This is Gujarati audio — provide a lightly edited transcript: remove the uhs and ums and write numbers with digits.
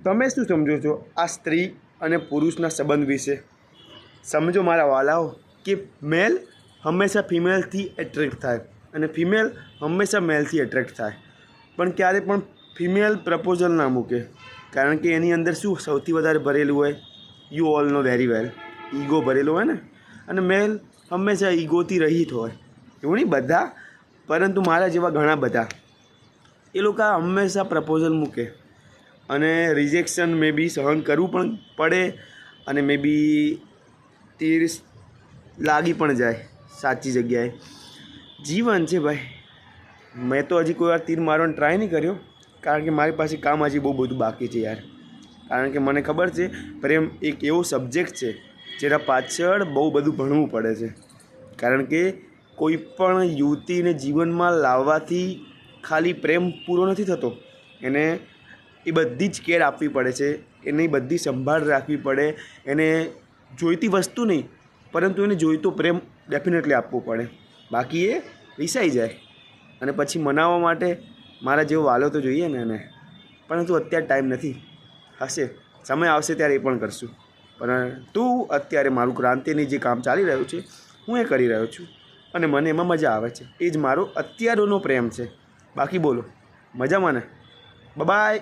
તમે શું સમજો છો આ સ્ત્રી અને પુરુષના સંબંધ વિશે? સમજો મારા વાલાઓ કે મેલ હંમેશા ફિમેલથી એટ્રેક્ટ થાય અને ફિમેલ હંમેશા મેલથી એટ્રેક્ટ થાય, પણ ક્યારે પણ ફિમેલ પ્રપોઝલ ના મૂકે, કારણ કે એની અંદર શું સૌથી વધારે ભરેલું હોય? You all know very well, ego ભરેલો હોય ને. અને મેલ હંમેશા ઈગોથી રહિત હોય. એવું નહીં બધા, પરંતુ મારા જેવા ઘણા બધા એ લોકો હંમેશા પ્રપોઝલ મૂકે અને રિજેક્શન મે બી સહન કરવું પણ પડે અને મે બી તીર લાગી પણ જાય સાચી જગ્યાએ. જીવન છે ભાઈ. મેં તો હજી કોઈ વાર તીર મારવાનો ટ્રાય નહીં કર્યો, કારણ કે મારી પાસે કામ હજી બહુ બધું બાકી છે યાર. કારણ કે મને ખબર છે પ્રેમ એક એવો સબ્જેક્ટ છે જેના પાછળ બહુ બધું ભણવું પડે છે. કારણ કે કોઈ પણ યુવતીને જીવનમાં લાવવાથી ખાલી પ્રેમ પૂરો નથી થતો, એને એ બધી જ કેર આપવી પડે છે, એની બધી સંભાળ રાખવી પડે, એને જોઈતી વસ્તુ નહીં પરંતુ એને જોઈતો પ્રેમ ડેફિનેટલી આપવો પડે, બાકી એ રિસાઈ જાય. અને પછી મનાવવા માટે મારા જેવો વાલો તો જોઈએ ને એને, પરંતુ અત્યારે ટાઈમ નથી. હશે, સમય આવશે ત્યારે એ પણ કરશું. પરંતુ અત્યારે મારું ક્રાંતિની જે કામ ચાલી રહ્યું છે હું એ કરી રહ્યો છું અને મને એમાં મજા આવે છે. એ જ મારો અત્યારનો પ્રેમ છે. બાકી બોલો, મજામાં ને? બાય.